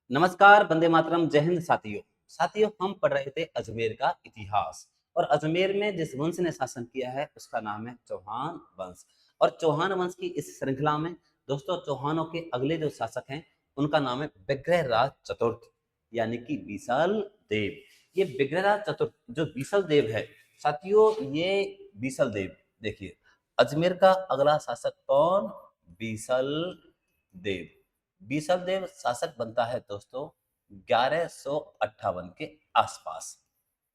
नमस्कार, वंदे मातरम, जय हिंद साथियों। साथियों, हम पढ़ रहे थे अजमेर का इतिहास और अजमेर में जिस वंश ने शासन किया है उसका नाम है चौहान वंश। और चौहान वंश की इस श्रृंखला में दोस्तों चौहानों के अगले जो शासक हैं उनका नाम है विग्रहराज चतुर्थ यानी कि बीसल देव। ये विग्रहराज चतुर्थ जो बीसल देव है साथियों, ये बीसल देव देखिए, अजमेर का अगला शासक कौन? बीसल देव। बीसल देव शासक बनता है दोस्तों 1158 के आसपास।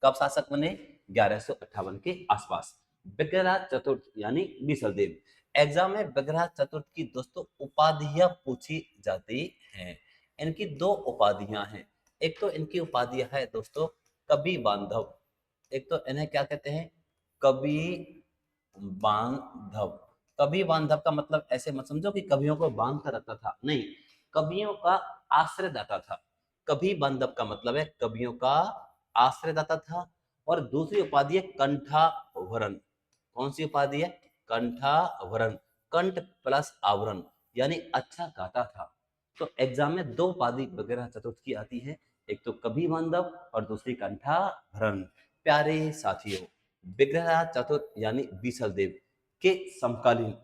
कब शासक बने? 1158 के आसपास। विग्रहराज चतुर्थ यानी बीसल देव। एग्जाम में विग्रहराज चतुर्थ की दोस्तों उपाधियां पूछी जाती हैं। इनकी दो उपाधियां हैं। एक तो इनकी उपाधियां है दोस्तों कवि बांधव। एक तो इन्हें क्या कहते हैं? कवि बांधव। कवि बांधव का मतलब ऐसे मत समझो कि कवियों को बांध कर रखता था, नहीं, कवियों का आश्रयदाता था। कवि बांधव का मतलब है कवियों का आश्रयदाता था। और दूसरी उपाधि है कंठावरण। कौन सी उपाधि है? कंठावरण। कंठ प्लस आवरण यानी अच्छा गाता था। तो एग्जाम में दो उपाधि वगैरह चतुर्थ की आती है, एक तो कवि बांधव और दूसरी कंठाभरण। प्यारे साथियों, विग्रहराज चतुर्थ यानी बीसल देव के समकालीन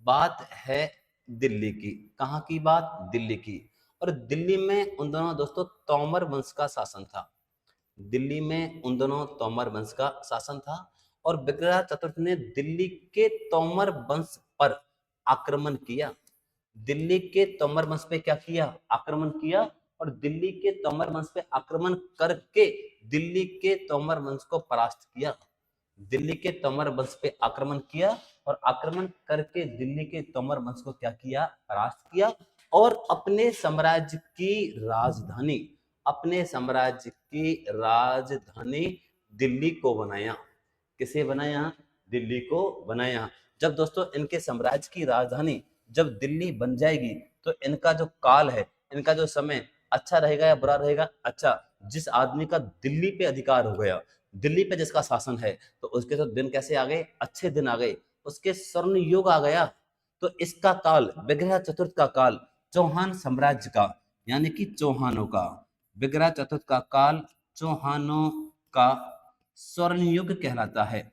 बात है दिल्ली की। कहाँ की बात? दिल्ली की। और दिल्ली में उन दोनों दोस्तों तोमर वंश का शासन था। दिल्ली में उन दोनों तोमर वंश का शासन था और विग्रहराज चतुर्थ ने दिल्ली के तोमर वंश पर आक्रमण किया। दिल्ली के तोमर वंश पे क्या किया? आक्रमण किया। और दिल्ली के तोमर वंश पे आक्रमण करके दिल्ली के तोमर वंश को परास्त किया। दिल्ली के तोमर वंश पे आक्रमण किया और आक्रमण करके दिल्ली के तोमर वंश को क्या किया? परास्त किया। और अपने साम्राज्य की राजधानी दिल्ली को बनाया। किसे बनाया? दिल्ली को बनाया। जब दोस्तों इनके साम्राज्य की राजधानी जब दिल्ली बन जाएगी तो इनका जो काल है, इनका जो समय अच्छा रहेगा या बुरा रहेगा? अच्छा। जिस आदमी का दिल्ली पे अधिकार हो गया, दिल्ली पे जिसका शासन है, तो उसके तो दिन कैसे आ गए? अच्छे दिन आ गए, उसके स्वर्ण युग आ गया। तो इसका काल, विग्रह चतुर्थ का काल चौहान साम्राज्य का यानी कि चौहानों का, विग्रह चतुर्थ का काल चौहानों का स्वर्ण युग कहलाता है।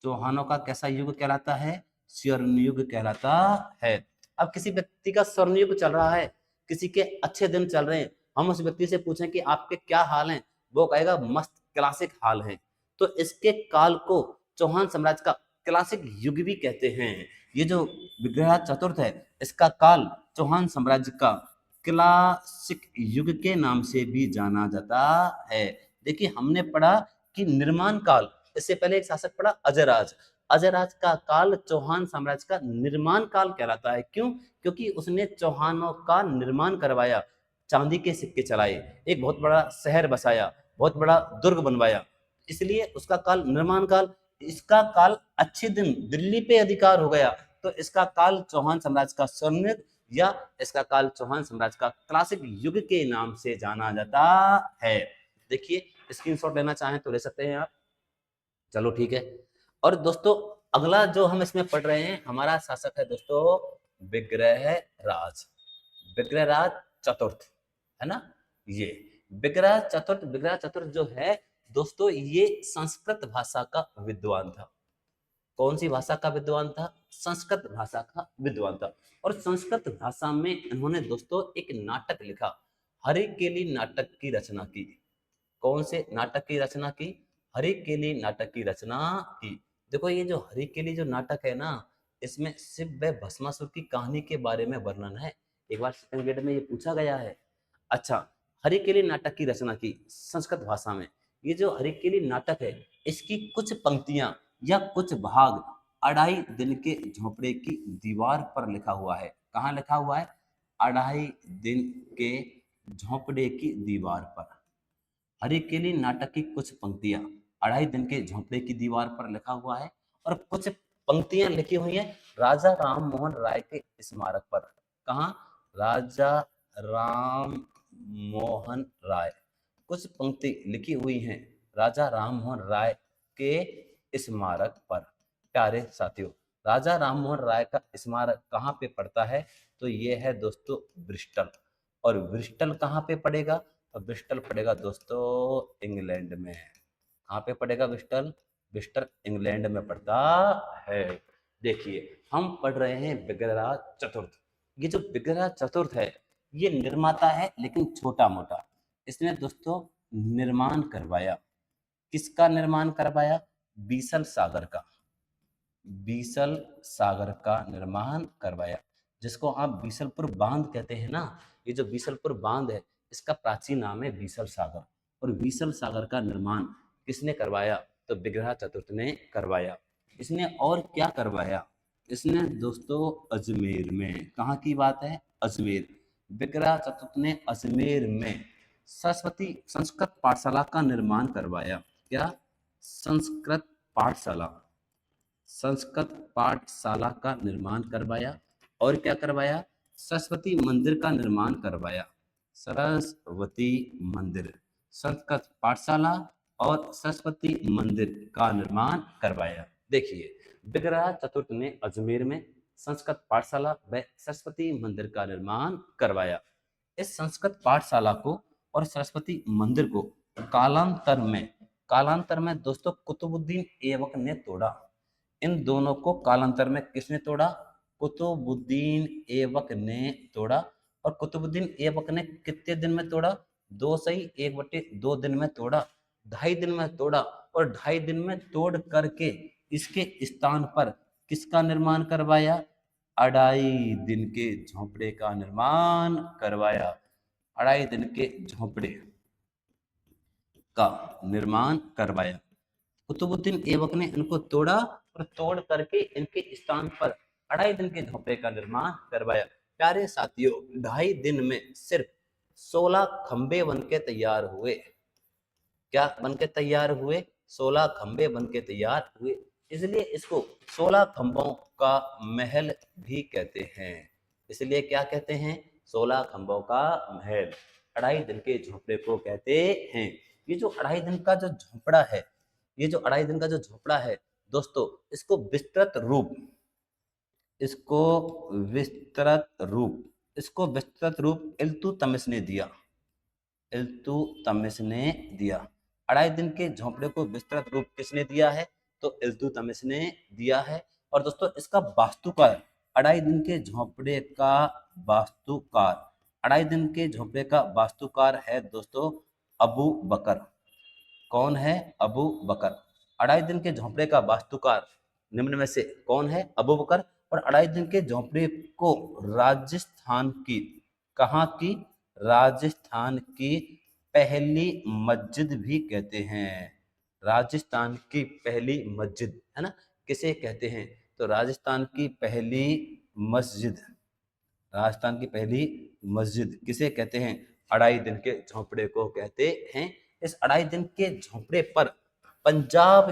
चौहानों का कैसा युग कहलाता है? स्वर्ण युग कहलाता है। अब किसी व्यक्ति का स्वर्ण युग चल रहा है, किसी के अच्छे दिन चल रहे हैं, हम उस व्यक्ति से पूछें कि आपके क्या हाल हैं, वो कहेगा मस्त क्लासिक हाल है। तो इसके काल को चौहान साम्राज्य का क्लासिक युग भी कहते हैं। ये जो विग्रह चतुर्थ है इसका काल चौहान साम्राज्य का क्लासिक युग के नाम से भी जाना जाता है। देखिए, हमने पढ़ा कि निर्माण काल, इससे पहले एक शासक पढ़ा अजयराज। अजयराज का काल चौहान साम्राज्य का निर्माण काल कहलाता है। क्यों? क्योंकि उसने चौहानों का निर्माण करवाया, चांदी के सिक्के चलाए, एक बहुत बड़ा शहर बसाया, बहुत बड़ा दुर्ग बनवाया, इसलिए उसका काल निर्माण काल। इसका काल अच्छे दिन दिल्ली पे अधिकार हो गया तो इसका काल चौहान साम्राज्य का स्वर्ण या इसका काल चौहान साम्राज्य का क्लासिक युग के नाम से जाना जाता है। देखिए, स्क्रीनशॉट लेना चाहें तो ले सकते हैं आप। चलो ठीक है। और दोस्तों अगला जो हम इसमें पढ़ रहे हैं, हमारा शासक है दोस्तों विग्रहराज। विग्रहराज चतुर्थ है ना। ये विग्रह चतुर्थ जो है दोस्तों, ये संस्कृत भाषा का विद्वान था। कौन सी भाषा का विद्वान था? संस्कृत भाषा का विद्वान था। और संस्कृत भाषा में इन्होंने दोस्तों एक नाटक लिखा, हरिकेली नाटक की रचना की। कौन से नाटक की रचना की? हरिकेली नाटक की रचना की। देखो, ये जो हरिकेली जो नाटक है ना, इसमें शिव व भस्मासुर की कहानी के बारे में वर्णन है। एक बार सेकंड ग्रेड में ये पूछा गया है। अच्छा, हरिकेली नाटक की रचना की संस्कृत भाषा में। ये जो हरिकेली नाटक है इसकी कुछ पंक्तियां या कुछ भाग 2.5 दिन के झोपड़े की दीवार पर लिखा हुआ है। कहाँ लिखा हुआ है? 2.5 दिन के झोपड़े की दीवार पर। हरिकेली नाटक की कुछ पंक्तियां 2.5 दिन के झोंपड़े की दीवार पर लिखा हुआ है। और कुछ पंक्तियां लिखी हुई हैं राजा राम मोहन राय के स्मारक पर। कहाँ? राजा राम मोहन राय। कुछ पंक्ति लिखी हुई हैं राजा राम मोहन राय के स्मारक पर। प्यारे साथियों, राजा राम मोहन राय का स्मारक कहाँ पे पड़ता है? तो ये है दोस्तों ब्रिस्टल। और ब्रिस्टल कहाँ पे पड़ेगा? तो ब्रिस्टल पड़ेगा दोस्तों इंग्लैंड में। कहाँ पे पड़ेगा ब्रिस्टल? ब्रिस्टल इंग्लैंड में पड़ता है। देखिए हम पढ़ रहे हैं विग्रह चतुर्थ। ये जो विग्रह चतुर्थ है ये निर्माता है लेकिन छोटा मोटा। इसने दोस्तों निर्माण करवाया। किसका निर्माण करवाया? बीसल सागर का। बीसल सागर का निर्माण करवाया, जिसको आप बीसलपुर बांध कहते हैं ना। ये जो बीसलपुर बांध है इसका प्राचीन नाम है बीसल सागर। और बीसल सागर का निर्माण किसने करवाया? तो विग्रह चतुर्थ ने करवाया। इसने और क्या करवाया? इसने दोस्तों अजमेर में, कहाँ की बात है? अजमेर। विग्रह चतुर्थ ने अजमेर में सरस्वती संस्कृत पाठशाला का निर्माण करवाया। क्या? संस्कृत पाठशाला। संस्कृत पाठशाला का निर्माण करवाया। और क्या करवाया? सरस्वती मंदिर का निर्माण करवाया। सरस्वती मंदिर, संस्कृत पाठशाला और सरस्वती मंदिर का निर्माण करवाया। देखिए विग्रह चतुर्थ ने अजमेर में संस्कृत पाठशाला व सरस्वती मंदिर का निर्माण करवाया। इस संस्कृत पाठशाला को और सरस्वती मंदिर को कालांतर में दोस्तों कुतुबुद्दीन ऐबक ने तोड़ा। इन दोनों को कालांतर में किसने तोड़ा? कुतुबुद्दीन ऐबक ने तोड़ा। और कुतुबुद्दीन ऐबक ने कितने दिन में तोड़ा? 2 दिन में तोड़ा। 2.5 दिन में तोड़ा। और 2.5 दिन में तोड़ करके इसके स्थान पर किसका निर्माण करवाया? 2.5 दिन के झोंपड़े का निर्माण करवाया। 2.5 दिन के झोंपड़े का निर्माण करवाया। कुतुबुद्दीन ऐबक ने इनको तोड़ा और तोड़ करके इनके स्थान पर 2.5 दिन के झोंपड़े का निर्माण करवाया। प्यारे साथियों 2.5 दिन में सिर्फ 16 खंबे बनके तैयार हुए। क्या बनके तैयार हुए? 16 खंबे बनके तैयार हुए। इसलिए इसको 16 खंभों का महल भी कहते हैं। इसलिए क्या कहते हैं? 16 खंभों का महल। 2.5 दिन के झोंपड़े को कहते हैं। ये जो 2.5 दिन का जो झोंपड़ा है, ये जो 2.5 दिन का जो झोंपड़ा है दोस्तों, इसको विस्तृत रूप इल्तुतमिश ने दिया। इल्तुतमिश ने दिया। 2.5 दिन के झोंपड़े को विस्तृत रूप किसने दिया है? तो इल्तुतमिश ने दिया है। और दोस्तों इसका वास्तुकार, 2.5 दिन के झोंपड़े का वास्तुकार, 2.5 दिन के झोंपड़े का वास्तुकार है दोस्तों अबू बकर। कौन है? अबू बकर। 2.5 दिन के झोंपड़े का वास्तुकार निम्न में से कौन है? अबू बकर। और 2.5 दिन के झोंपड़े को राजस्थान की, कहाँ की? राजस्थान की पहली मस्जिद भी कहते हैं। राजस्थान की पहली मस्जिद है ना, किसे कहते हैं? तो राजस्थान की पहली मस्जिद, राजस्थान की पहली मस्जिद किसे कहते हैं? 2.5 दिन के झोंपड़े को कहते हैं। इस 2.5 दिन के झोंपड़े पर पंजाब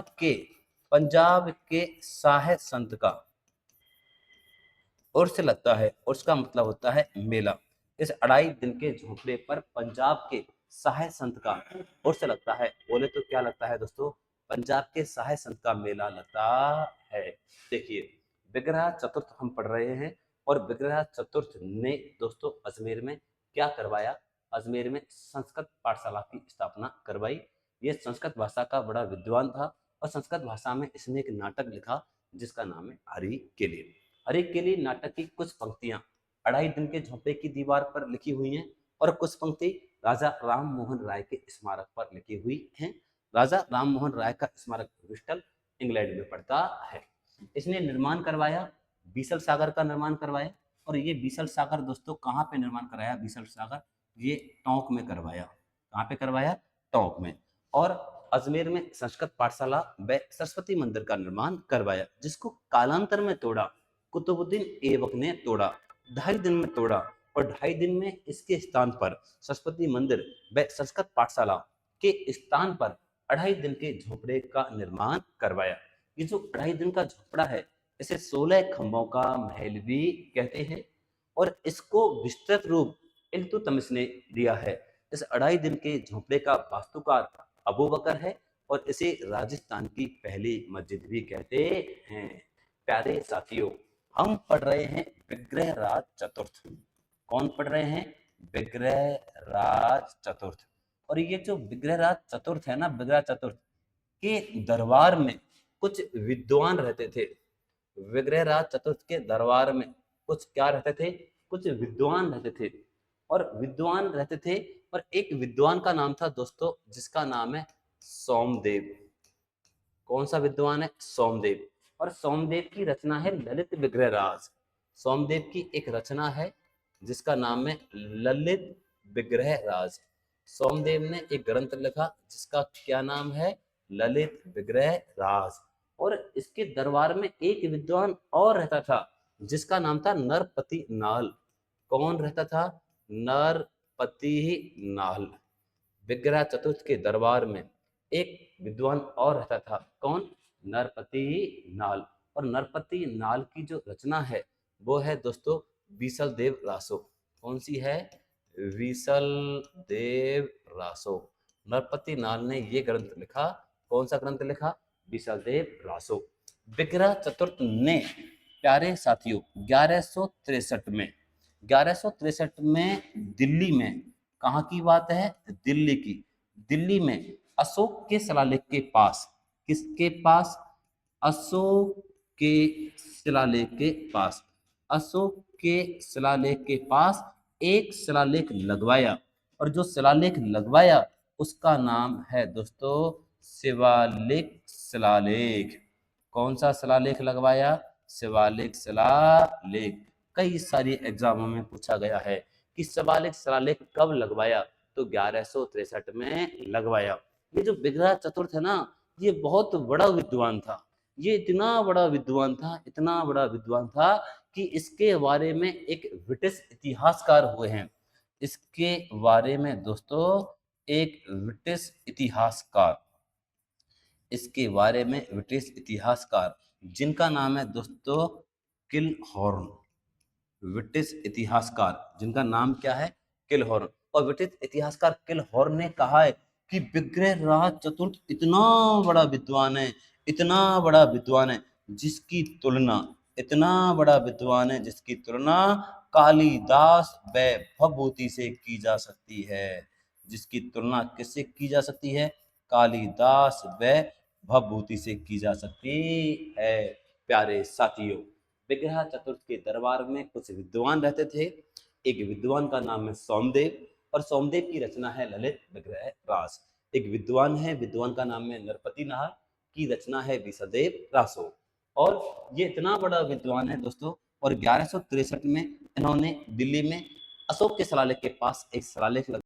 के साहे संत का उर्स लगता है। उर्स का मतलब होता है मेला। इस 2.5 दिन के झोंपड़े पर पंजाब के साहे संत का उर्स लगता है। बोले तो क्या लगता है दोस्तों? पंजाब के साहे संत का मेला लगता है। देखिए विग्रह चतुर्थ हम पढ़ रहे हैं और विग्रह चतुर्थ ने दोस्तों अजमेर में क्या करवाया? अजमेर में संस्कृत पाठशाला की स्थापना करवाई। ये संस्कृत भाषा का बड़ा विद्वान था और संस्कृत भाषा में इसने एक नाटक लिखा जिसका नाम है हरि केली। हरि केली नाटक की कुछ पंक्तियां 2.5 दिन के झोंपड़े की दीवार पर लिखी हुई हैं और कुछ पंक्ति राजा राम मोहन राय के स्मारक पर लिखी हुई हैं। राजा राम मोहन राय का स्मारक ब्रिस्टल इंग्लैंड में पड़ता है। इसने निर्माण करवाया, बीसल सागर का निर्माण करवाया। और ये बीसल सागर दोस्तों कहाँ पे निर्माण कराया? बीसल सागर ये टोंक में करवाया। कहाँ पे करवाया? टोंक में। और अजमेर में संस्कृत पाठशाला व सरस्वती मंदिर का निर्माण करवाया, जिसको कालांतर में तोड़ा कुतुबुद्दीन ऐबक ने तोड़ा। 2.5 दिन में तोड़ा और 2.5 दिन में इसके स्थान पर सरस्वती मंदिर व संस्कृत पाठशाला के स्थान पर 2.5 दिन के झोंपड़े का निर्माण करवाया। ये जो 2.5 दिन का झोंपड़ा है इसे 16 खंभों का महल भी कहते हैं और इसको विस्तृत रूप इल्तुतमिश ने दिया है। इस 2.5 दिन के झोंपड़े का वास्तुकार अबू बकर है और इसे राजस्थान की पहली मस्जिद भी कहते हैं। प्यारे साथियों हम पढ़ रहे हैं विग्रह राज चतुर्थ। कौन पढ़ रहे हैं? विग्रह राज चतुर्थ। और ये जो विग्रह राज चतुर्थ है ना, विग्रह चतुर्थ के दरबार में कुछ विद्वान रहते थे। विग्रह राज चतुर्थ के दरबार में कुछ क्या रहते थे, कुछ विद्वान रहते थे। और विद्वान रहते थे, और एक विद्वान का नाम था दोस्तों, जिसका नाम है सोमदेव। कौन सा विद्वान है? सोमदेव। और सोमदेव की रचना है ललित विग्रह राज। सोमदेव की एक रचना है जिसका नाम है ललित विग्रह राज। सोमदेव ने एक ग्रंथ लिखा जिसका क्या नाम है? ललित विग्रह राज। और इसके दरबार में एक विद्वान और रहता था जिसका नाम था नरपति नाल। कौन रहता था? नरपति नाल। विग्रह चतुर्थ के दरबार में एक विद्वान और रहता था। कौन? नरपति नाल। और नरपति नाल की जो रचना है वो है दोस्तों बीसल देव रासो। कौन सी है? बीसल देव रासो। नरपति नाल ने ये ग्रंथ लिखा। कौन सा ग्रंथ लिखा? बीसल देव रासो। विग्रह चतुर्थ ने, प्यारे साथियों, 1163 में दिल्ली में, कहाँ की बात है? दिल्ली की। दिल्ली में अशोक के शिलालेख के पास, किसके पास? अशोक के शिलालेख के पास, अशोक के शिलालेख के पास एक शिलालेख लगवाया। और जो शिलालेख लगवाया उसका नाम है दोस्तों शिवालिक शिलालेख। कौन सा शिलालेख लगवाया? शिवालिक शिलालेख। कई सारी एग्जामों में पूछा गया है कि शिवालिक शिलालेख कब लगवाया, तो 1163 में लगवाया। ये जो विग्रह चतुर्थ है ना, ये बहुत बड़ा विद्वान था। ये इतना बड़ा विद्वान था, इतना बड़ा विद्वान था कि इसके बारे में एक ब्रिटिश इतिहासकार हुए हैं। इसके बारे में दोस्तों एक ब्रिटिश इतिहासकार, इसके बारे में ब्रिटिश इतिहासकार जिनका नाम है दोस्तों किलहॉर्न। ब्रिटिश इतिहासकार जिनका नाम क्या है? किलहॉर्न। और ब्रिटिश इतिहासकार किलहॉर्न ने कहा है कि विग्रह राज चतुर्थ इतना बड़ा विद्वान है, इतना बड़ा विद्वान है जिसकी तुलना, इतना बड़ा विद्वान है जिसकी तुलना कालिदास व भवभूति से की जा सकती है। जिसकी तुलना किससे की जा सकती है? कालिदास व भवभूति से की जा सकती है। प्यारे साथियों, विग्रह चतुर्थ के दरबार में कुछ विद्वान रहते थे। एक विद्वान का नाम है सोमदेव, और सोमदेव की रचना है ललित विग्रह रास। एक विद्वान है, विद्वान का नाम है नरपति नाल, की रचना है बीसदेव रासो। और ये इतना बड़ा विद्वान है दोस्तों। और 1163 में इन्होंने दिल्ली में अशोक के शिलालेख के पास एक शिलालेख